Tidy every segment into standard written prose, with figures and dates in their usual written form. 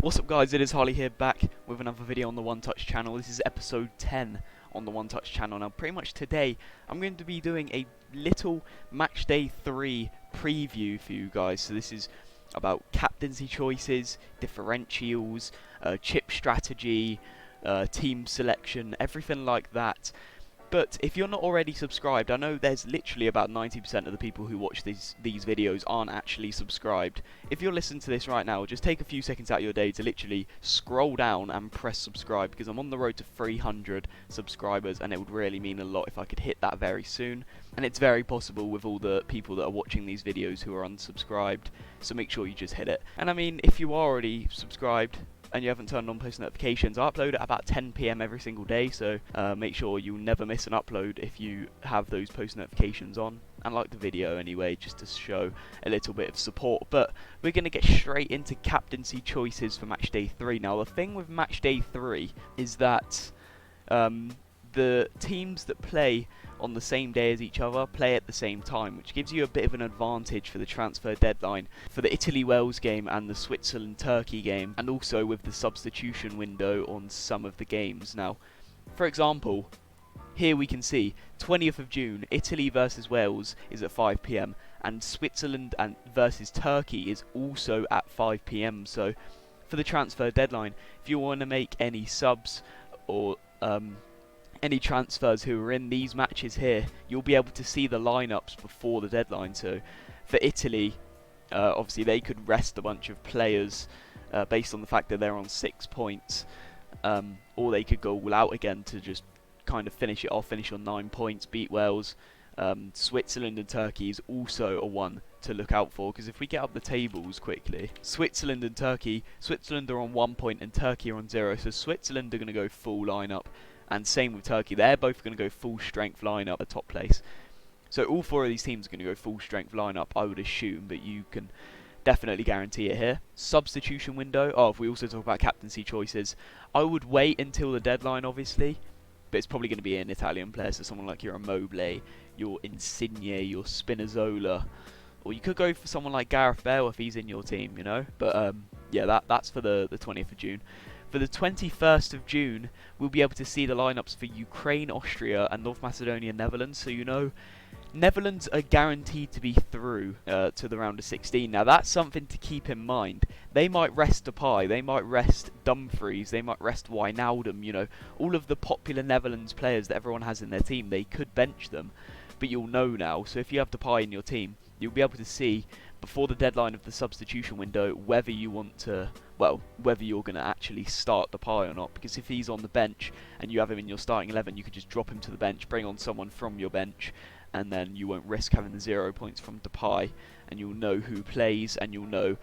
What's up guys, it is Harley here, back with another video on the One Touch channel. This is episode 10 on the One Touch channel. Now pretty much today I'm going to be doing a little Matchday 3 preview for you guys. So this is about captaincy choices, differentials, chip strategy, team selection, everything like that. But if you're not already subscribed, I know there's literally about 90% of the people who watch these videos aren't actually subscribed. If you're listening to this right now, just take a few seconds out of your day to literally scroll down and press subscribe, because I'm on the road to 300 subscribers and it would really mean a lot if I could hit that very soon. And it's very possible with all the people that are watching these videos who are unsubscribed, so make sure you just hit it. And I mean, if you are already subscribed and you haven't turned on post notifications, I upload at about 10 PM every single day, so make sure you never miss an upload if you have those post notifications on, and like the video anyway, just to show a little bit of support. But we're going to get straight into captaincy choices for Matchday 3. Now the thing with Matchday 3 is that the teams that play on the same day as each other play at the same time, which gives you a bit of an advantage for the transfer deadline for the Italy-Wales game and the Switzerland-Turkey game, and also with the substitution window on some of the games. Now, for example, here we can see 20th of June, Italy versus Wales is at 5 PM, and Switzerland versus Turkey is also at 5 PM. So for the transfer deadline, if you want to make any subs or any transfers who are in these matches here, you'll be able to see the lineups before the deadline. So for Italy, obviously they could rest a bunch of players based on the fact that they're on 6 points, or they could go all out again to just kind of finish it off, finish on 9 points, beat Wales. Switzerland and Turkey is also a one to look out for, because if we get up the tables quickly, Switzerland and Turkey, Switzerland are on 1 point and Turkey are on 0, so Switzerland are going to go full lineup. And same with Turkey, they're both going to go full strength lineup at top place. So all four of these teams are going to go full strength lineup, I would assume, but you can definitely guarantee it here. Substitution window, if we also talk about captaincy choices, I would wait until the deadline obviously, but it's probably going to be an Italian player, so someone like your Immobile, your Insigne, your Spinazzola, or you could go for someone like Gareth Bale if he's in your team, you know. But yeah, that's for the 20th of June. For the 21st of June, we'll be able to see the lineups for Ukraine, Austria, and North Macedonia, Netherlands. So you know, Netherlands are guaranteed to be through to the round of 16. Now that's something to keep in mind. They might rest Depay, they might rest Dumfries, they might rest Wijnaldum. You know, all of the popular Netherlands players that everyone has in their team, they could bench them, but you'll know now. So if you have Depay in your team, you'll be able to see before the deadline of the substitution window whether you want to, well, whether you're going to actually start Depay or not. Because if he's on the bench and you have him in your starting 11, you could just drop him to the bench, bring on someone from your bench, and then you won't risk having the 0 points from Depay, and you'll know who plays, and you'll know,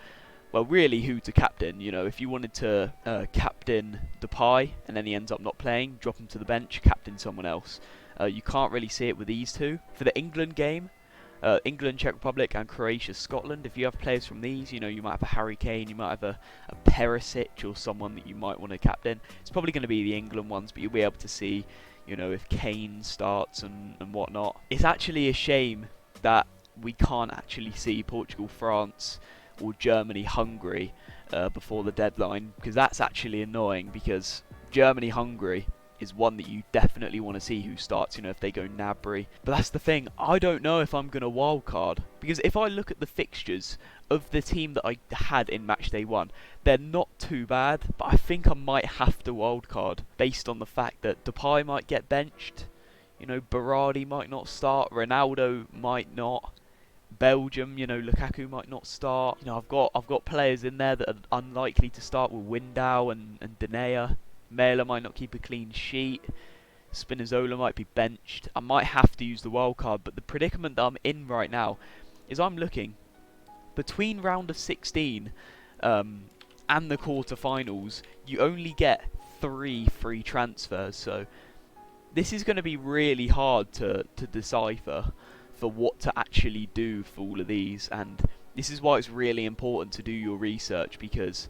well, really who to captain. You know, if you wanted to captain Depay and then he ends up not playing, drop him to the bench, captain someone else. You can't really see it with these two. For the England game, England, Czech Republic, and Croatia, Scotland, if you have players from these, you know, you might have a Harry Kane, you might have a Perisic or someone that you might want to captain. It's probably going to be the England ones, but you'll be able to see, you know, if Kane starts and whatnot. It's actually a shame that we can't actually see Portugal, France, or Germany, Hungary before the deadline, because that's actually annoying, because Germany, Hungary is one that you definitely want to see who starts, you know, if they go Gnabry. But that's the thing, I don't know if I'm going to wildcard, because if I look at the fixtures of the team that I had in Matchday 1, they're not too bad, but I think I might have to wildcard, based on the fact that Depay might get benched, you know, Berardi might not start, Ronaldo might not, Belgium, you know, Lukaku might not start. You know, I've got players in there that are unlikely to start with Windau and Denea. Mela might not keep a clean sheet. Spinazzola might be benched. I might have to use the wild card, but the predicament that I'm in right now is I'm looking between round of 16 and the quarterfinals. You only get 3 free transfers, so this is going to be really hard to decipher for what to actually do for all of these, and this is why it's really important to do your research, because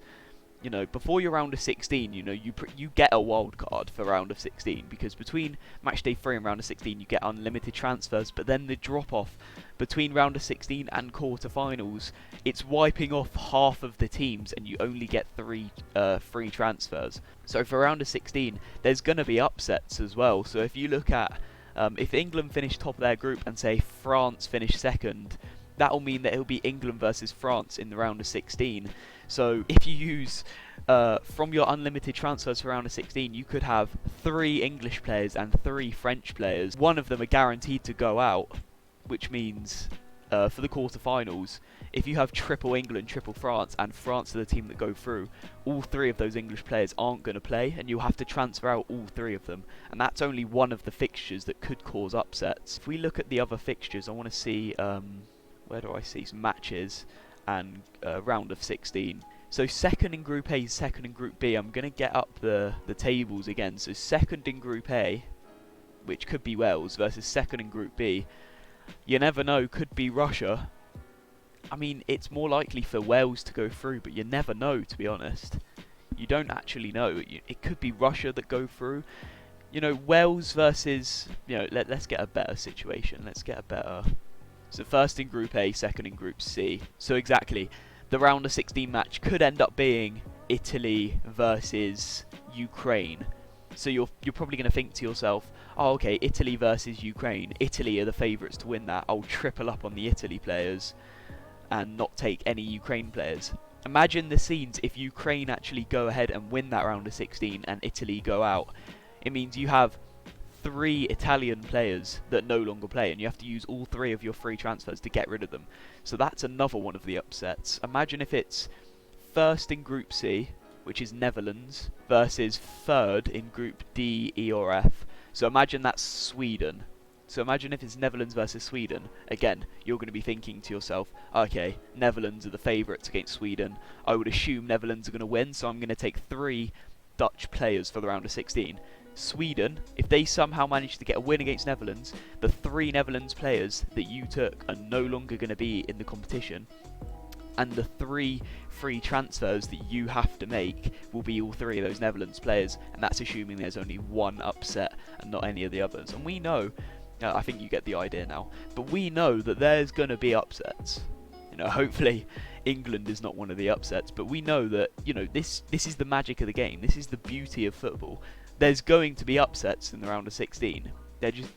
you know, before your round of 16, you know, you get a wild card for round of 16, because between match day 3 and round of 16 you get unlimited transfers, but then the drop off between round of 16 and quarterfinals, it's wiping off half of the teams and you only get 3 free transfers. So for round of 16 there's going to be upsets as well. So if you look at if England finish top of their group and say France finish second, that will mean that it'll be England versus France in the round of 16. So if you use from your unlimited transfers for round of 16, you could have 3 English players and 3 French players. One of them are guaranteed to go out, which means for the quarterfinals, if you have triple England, triple France, and France are the team that go through, all 3 of those English players aren't going to play, and you'll have to transfer out all 3 of them. And that's only one of the fixtures that could cause upsets. If we look at the other fixtures, I want to see, where do I see some matches and round of 16. So second in Group A, second in Group B. I'm going to get up the tables again. So second in Group A, which could be Wales, versus second in Group B. You never know, could be Russia. I mean, it's more likely for Wales to go through, but you never know, to be honest. You don't actually know. It could be Russia that go through. You know, Wales versus, you know, let's get a better situation. Let's get a better... So first in Group A, second in Group C. So exactly, the round of 16 match could end up being Italy versus Ukraine. So you're probably going to think to yourself, oh, okay, Italy versus Ukraine. Italy are the favourites to win that. I'll triple up on the Italy players and not take any Ukraine players. Imagine the scenes if Ukraine actually go ahead and win that round of 16 and Italy go out. It means you have 3 Italian players that no longer play, and you have to use all 3 of your free transfers to get rid of them. So that's another one of the upsets. Imagine if it's first in Group C, which is Netherlands, versus third in Group D, E or F. So imagine that's Sweden. So imagine if it's Netherlands versus Sweden. Again, you're going to be thinking to yourself, okay, Netherlands are the favourites against Sweden. I would assume Netherlands are going to win, so I'm going to take 3 Dutch players for the round of 16. Sweden, if they somehow manage to get a win against Netherlands, the 3 Netherlands players that you took are no longer going to be in the competition, and the 3 free transfers that you have to make will be all 3 of those Netherlands players, and that's assuming there's only one upset and not any of the others. And we know, I think you get the idea now, but we know that there's going to be upsets. You know, hopefully England is not one of the upsets, but we know that, you know, this is the magic of the game. This is the beauty of football. There's going to be upsets in the round of 16.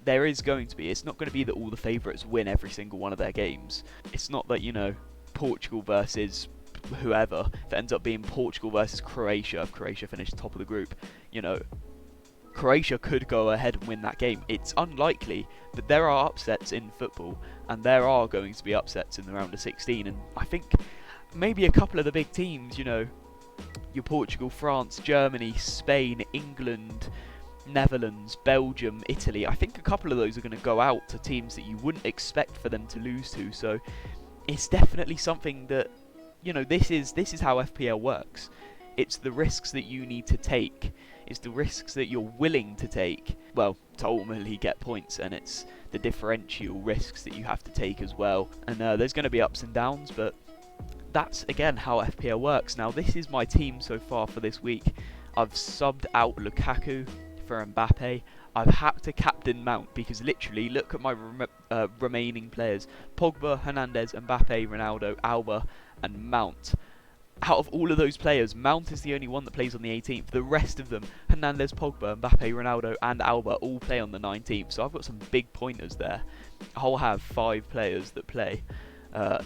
There is going to be. It's not going to be that all the favourites win every single one of their games. It's not that, you know, Portugal versus whoever, if it ends up being Portugal versus Croatia, if Croatia finished top of the group, you know, Croatia could go ahead and win that game. It's unlikely, but there are upsets in football, and there are going to be upsets in the round of 16, and I think maybe a couple of the big teams, you know, your Portugal, France, Germany, Spain, England, Netherlands, Belgium, Italy, I think a couple of those are going to go out to teams that you wouldn't expect for them to lose to, so it's definitely something that, you know, this is how FPL works. It's the risks that you need to take. It's the risks that you're willing to take, well, to ultimately get points, and it's the differential risks that you have to take as well. And there's going to be ups and downs, but that's, again, how FPL works. Now, this is my team so far for this week. I've subbed out Lukaku for Mbappe. I've had to captain Mount because literally, look at my remaining players. Pogba, Hernandez, Mbappe, Ronaldo, Alba, and Mount. Out of all of those players, Mount is the only one that plays on the 18th. The rest of them, Hernandez, Pogba, Mbappe, Ronaldo, and Alba, all play on the 19th. So I've got some big pointers there. I'll have 5 players that play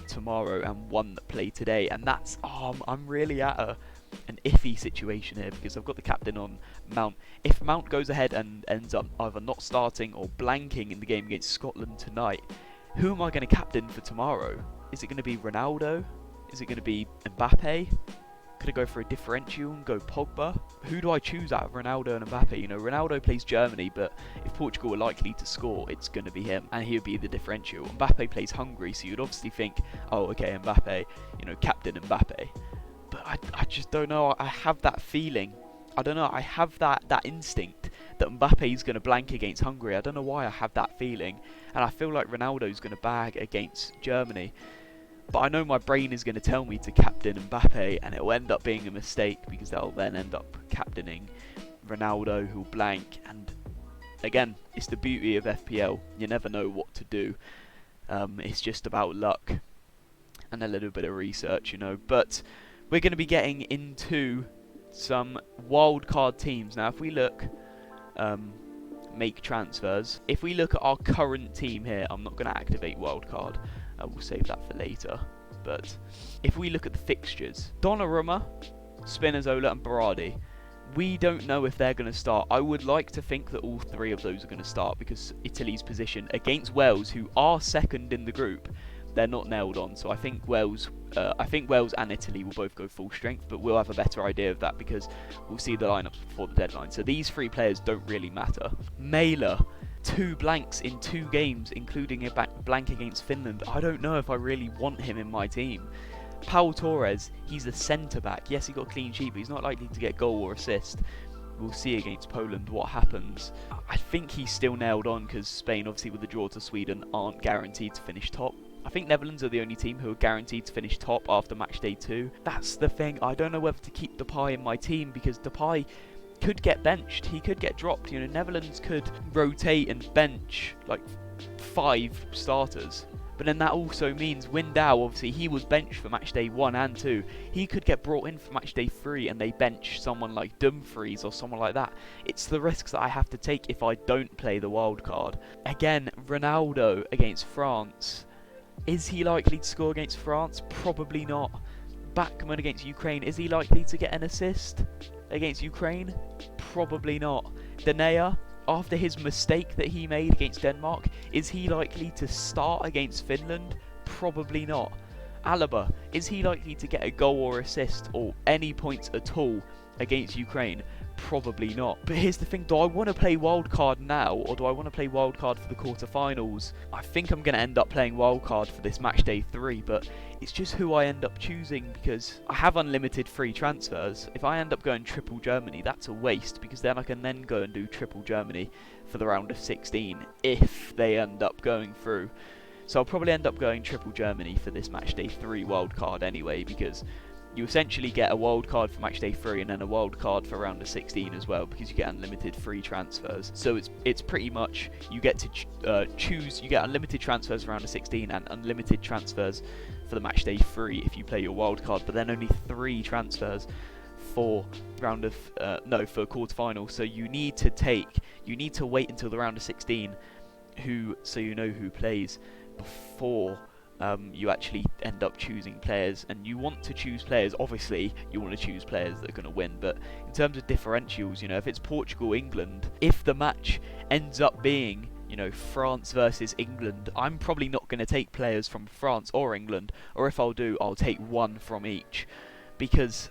tomorrow and 1 that play today. And that's, I'm really at an iffy situation here because I've got the captain on Mount. If Mount goes ahead and ends up either not starting or blanking in the game against Scotland tonight, who am I going to captain for tomorrow? Is it going to be Ronaldo? Is it going to be Mbappe? Could I go for a differential and go Pogba? Who do I choose out of Ronaldo and Mbappe? You know, Ronaldo plays Germany, but if Portugal are likely to score, it's going to be him, and he would be the differential. Mbappe plays Hungary, so you'd obviously think, oh, okay, Mbappe, you know, captain Mbappe. But I just don't know. I have that feeling. I don't know. I have that instinct that Mbappe is going to blank against Hungary. I don't know why I have that feeling, and I feel like Ronaldo's going to bag against Germany. But I know my brain is going to tell me to captain Mbappe, and it will end up being a mistake because they'll then end up captaining Ronaldo, who'll blank. And again, it's the beauty of FPL. You never know what to do. It's just about luck and a little bit of research, you know. But we're going to be getting into some wildcard teams. Now, if we look, make transfers. If we look at our current team here, I'm not going to activate wildcard. We'll save that for later. But if we look at the fixtures, Donnarumma, Spinazzola and Berardi, we don't know if they're going to start. I would like to think that all three of those are going to start because Italy's position against Wales, who are second in the group, they're not nailed on. So I think Wales and Italy will both go full strength, but we'll have a better idea of that because we'll see the lineups before the deadline. So these three players don't really matter. Mailer, 2 blanks in 2 games, including a blank against Finland. I don't know if I really want him in my team. Pau Torres, he's a centre-back. Yes, he got a clean sheet, but he's not likely to get goal or assist. We'll see against Poland what happens. I think he's still nailed on because Spain, obviously with the draw to Sweden, aren't guaranteed to finish top. I think Netherlands are the only team who are guaranteed to finish top after matchday 2. That's the thing. I don't know whether to keep Depay in my team because Depay could get benched. He could get dropped. You know, Netherlands could rotate and bench like 5 starters. But then that also means Windau, obviously, he was benched for matchday 1 and 2. He could get brought in for matchday 3 and they bench someone like Dumfries or someone like that. It's the risks that I have to take if I don't play the wild card. Again, Ronaldo against France. Is he likely to score against France? Probably not. Bachmann against Ukraine. Is he likely to get an assist against Ukraine? Probably not. Denea, after his mistake that he made against Denmark, is he likely to start against Finland? Probably not. Alaba, is he likely to get a goal or assist or any points at all against Ukraine? Probably not. But here's the thing, do I want to play wildcard now or do I want to play wildcard for the quarterfinals? I think I'm going to end up playing wildcard for this matchday 3, but it's just who I end up choosing because I have unlimited free transfers. If I end up going triple Germany, that's a waste because then I can then go and do triple Germany for the round of 16 if they end up going through. So I'll probably end up going triple Germany for this matchday 3 wildcard anyway because you essentially get a wild card for matchday 3 and then a wild card for round of 16 as well because you get unlimited free transfers. So it's pretty much you get to choose. You get unlimited transfers for round of 16 and unlimited transfers for the matchday 3 if you play your wild card, but then only 3 transfers for round of for quarterfinal. So you need to wait until the round of 16 so you know who plays before you actually end up choosing players. And you want to choose players, obviously you want to choose players that are going to win, but in terms of differentials, you know, if it's Portugal England, if the match ends up being, you know, France versus England, I'm probably not going to take players from France or England, or if I'll do, I'll take 1 from each, because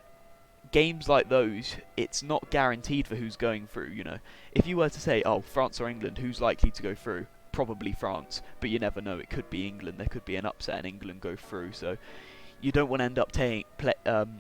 games like those, it's not guaranteed for who's going through. You know, if you were to say, oh, France or England, who's likely to go through? Probably France, but you never know, it could be England. There could be an upset and England go through, so you don't want to end up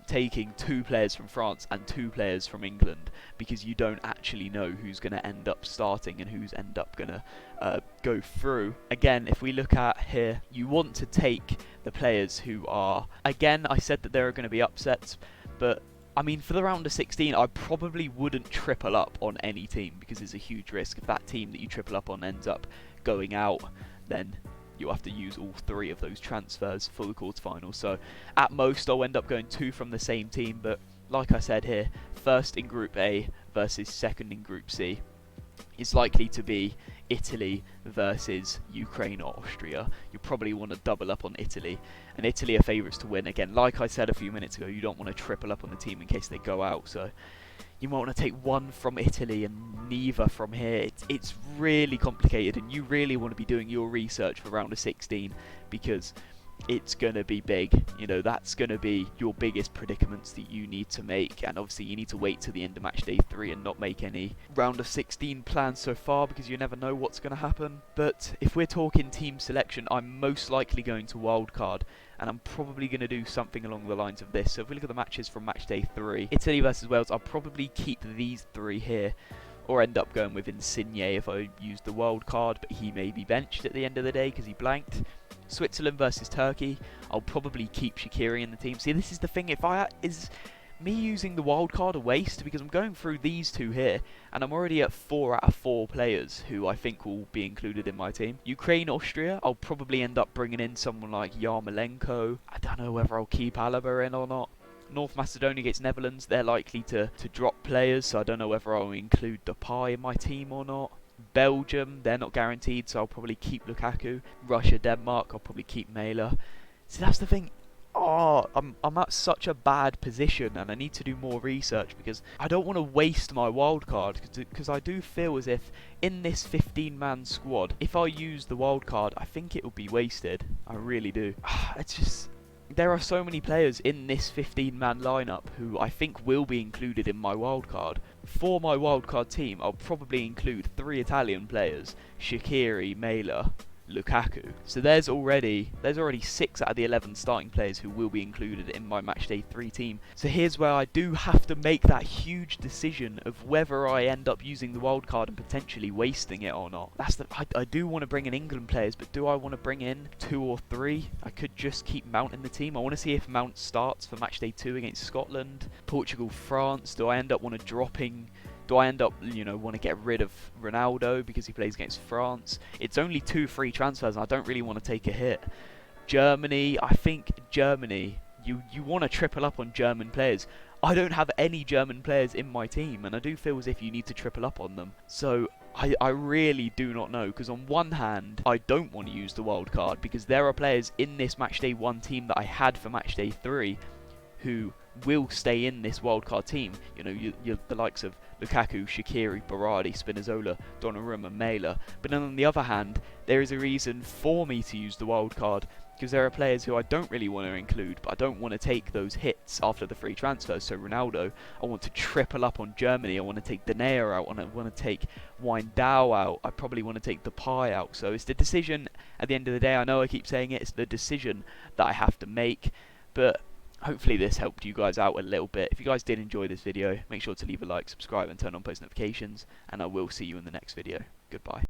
taking 2 players from France and 2 players from England because you don't actually know who's going to end up starting and who's end up going to go through. Again, if we look at here, you want to take the players who are, again, I said that there are going to be upsets, but I mean, for the round of 16, I probably wouldn't triple up on any team because it's a huge risk. If that team that you triple up on ends up going out, then you'll have to use all 3 of those transfers for the quarterfinals. So at most, I'll end up going 2 from the same team. But like I said here, first in Group A versus second in Group C is likely to be Italy versus Ukraine or Austria. You probably want to double up on Italy, and Italy are favourites to win. Again, like I said a few minutes ago, you don't want to triple up on the team in case they go out, so you might want to take 1 from Italy and neither from here. It's really complicated, and you really want to be doing your research for round of 16 because it's going to be big. You know, that's going to be your biggest predicaments that you need to make, and obviously you need to wait till the end of matchday 3 and not make any round of 16 plans so far because you never know what's going to happen. But if we're talking team selection, I'm most likely going to wildcard, and I'm probably going to do something along the lines of this. So if we look at the matches from matchday 3, Italy versus Wales, I'll probably keep these 3 here, or end up going with Insigne if I use the wild card, but he may be benched at the end of the day because he blanked. Switzerland versus Turkey, I'll probably keep Shaqiri in the team. See, this is the thing, is me using the wild card a waste, because I'm going through these two here and I'm already at 4 out of 4 players who I think will be included in my team. Ukraine, Austria, I'll probably end up bringing in someone like Yarmolenko. I don't know whether I'll keep Alaba in or not. North Macedonia against Netherlands, they're likely to drop players, so I don't know whether I'll include Depay in my team or not. Belgium, they're not guaranteed, so I'll probably keep Lukaku. Russia, Denmark, I'll probably keep Mailer. See, that's the thing. Oh, I'm at such a bad position, and I need to do more research, because I don't want to waste my wildcard, because I do feel as if in this 15-man squad, if I use the wildcard, I think it will be wasted. I really do. It's just, there are so many players in this 15-man lineup who I think will be included in my wildcard. For my wildcard team, I'll probably include 3 Italian players: Shaqiri, Mailer, Lukaku. So there's already 6 out of the 11 starting players who will be included in my Matchday 3 team. So here's where I do have to make that huge decision of whether I end up using the wildcard and potentially wasting it or not. I do want to bring in England players, but do I want to bring in 2 or 3? I could just keep Mount in the team. I want to see if Mount starts for Matchday 2 against Scotland. Portugal, France. Do I end up want to want to get rid of Ronaldo because he plays against France? It's only 2 free transfers and I don't really want to take a hit. Germany, I think Germany, you want to triple up on German players. I don't have any German players in my team, and I do feel as if you need to triple up on them. So I really do not know, because on one hand, I don't want to use the wild card because there are players in this Matchday 1 team that I had for Matchday 3 who will stay in this wildcard team. You know, you're the likes of Lukaku, Shaqiri, Berardi, Spinazzola, Donnarumma, Mailer. But then on the other hand, there is a reason for me to use the wildcard, because there are players who I don't really want to include, but I don't want to take those hits after the free transfers. So Ronaldo, I want to triple up on Germany. I want to take Denayer out, and I want to take Wijndal out. I probably want to take Depay out. So it's the decision at the end of the day. I know I keep saying it, it's the decision that I have to make, but hopefully this helped you guys out a little bit. If you guys did enjoy this video, make sure to leave a like, subscribe and turn on post notifications, and I will see you in the next video. Goodbye.